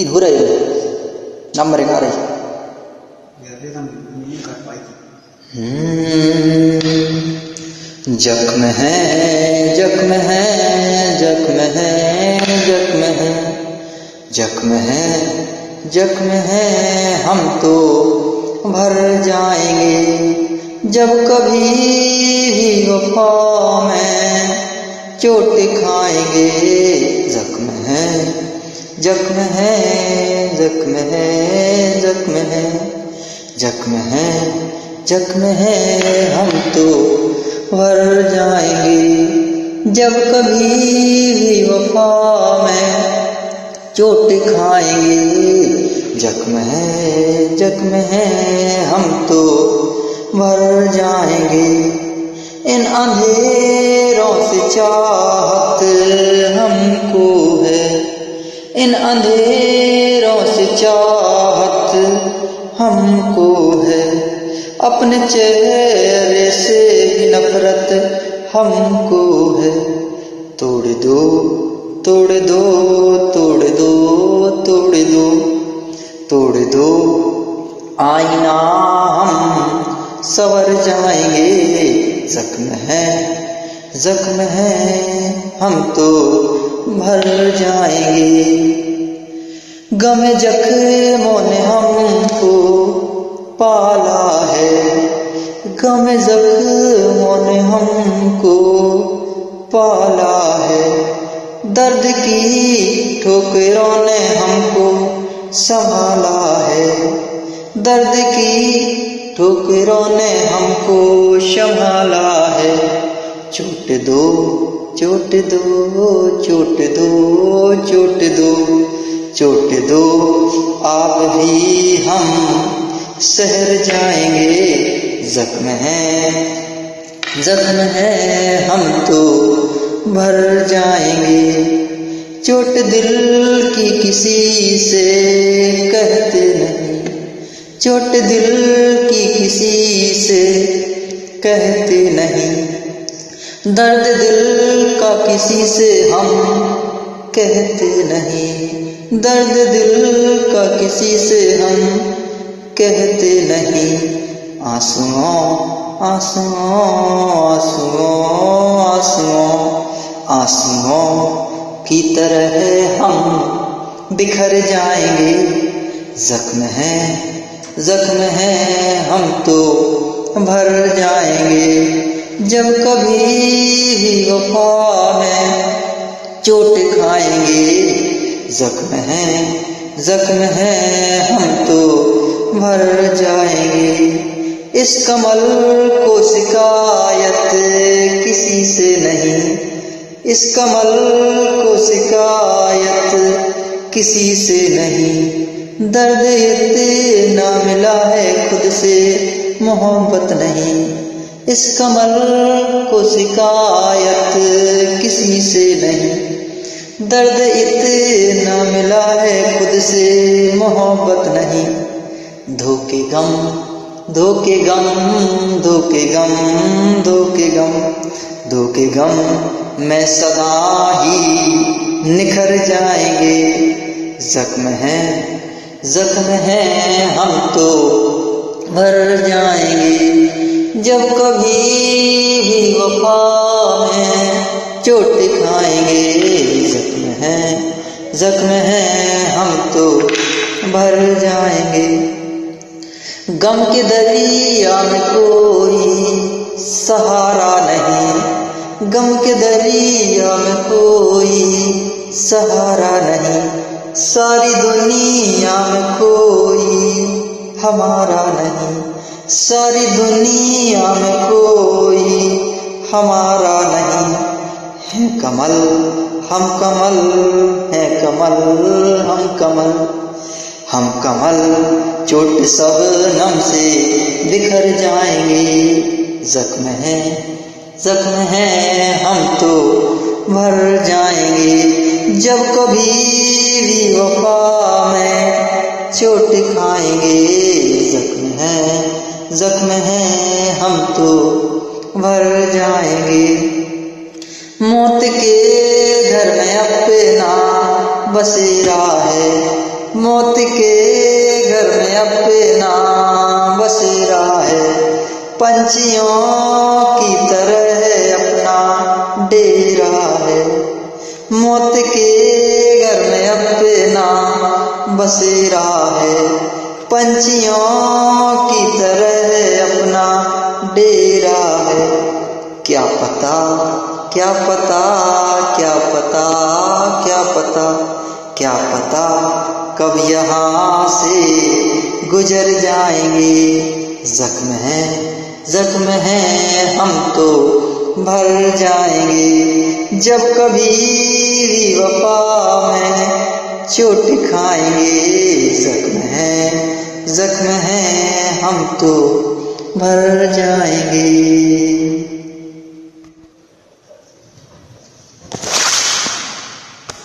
तीन हो रही नंबर एक आ रही। जख्म है जख्म है जख्म है जख्म है जख्म है जख्म है हम तो भर जाएंगे जब कभी भी वफा में चोट खाएंगे। जख्म है जख्म है जख्म है जख्म है जख्म है जख्म है हम तो भर जाएंगे जब कभी भी वफा में चोट खाएंगे। जख्म है हम तो भर जाएंगे। इन अंधेरों से चाहत हमको है, इन अंधेरों से चाहत हमको है, अपने चेहरे से नफरत हमको है। तोड़ दो तोड़ दो तोड़ दो तोड़ दो तोड़ दो आईना हम संवर जाएंगे। जख्म है हम तो भर जाएंगे। गम जख्मों ने हमको पाला है, गम जख्मों ने हमको पाला है, दर्द की ठोकरों ने हमको संभाला है, दर्द की ठोकरों ने हमको संभाला है। चोट दो चोट दो चोट दो चोट दो चोट दो आप भी हम सहर जाएंगे। जख्म है हम तो भर जाएंगे। चोट दिल की किसी से कहते नहीं, चोट दिल की किसी से कहते नहीं, दर्द दिल का किसी से हम कहते नहीं, दर्द दिल का किसी से हम कहते नहीं। आंसुओं आंसुओं आंसुओं आंसुओं आंसुओं की तरह हम बिखर जाएंगे। जख्म है हम तो भर जाएंगे जब कभी भी वफा में चोट खाएंगे। जख्म है हम तो भर जाएंगे। इस कमल को शिकायत किसी से नहीं, इस कमल को शिकायत किसी से नहीं, दर्द इतना मिला है खुद से मोहब्बत नहीं। इस कमल को शिकायत किसी से नहीं, दर्द इतना मिला है खुद से मोहब्बत नहीं। धोखे गम धोखे गम धोखे गम धोखे गम धोखे गम में सदा ही निखर जाएंगे। जख्म है हम तो भर जाएंगे जब कभी भी वफा में चोट खाएंगे। जख्म है हम तो भर जाएंगे। गम के दरिया में कोई सहारा नहीं, गम के दरिया में कोई सहारा नहीं, सारी दुनिया में कोई हमारा नहीं, सारी दुनिया में कोई हमारा नहीं। है कमल हम कमल, है कमल हम कमल, हम कमल चोट शबनम से बिखर जाएंगे। जख्म है हम तो भर जाएंगे जब कभी भी वफा में चोट खाएंगे। जख्म है हम तो भर जाएंगे। मौत के घर में अपना बसेरा है, मौत के घर में अपना बसेरा है, पंछियों की तरह अपना डेरा है। मौत के घर में अपना बसेरा है, पंछियों की तरह अपना डेरा है। क्या पता क्या पता क्या पता क्या पता क्या पता कब यहाँ से गुजर जाएंगे। जख्म है हम तो भर जाएंगे, जब कभी भी वफा में चोट खाएंगे। जख्म है हम तो भर जाएंगे।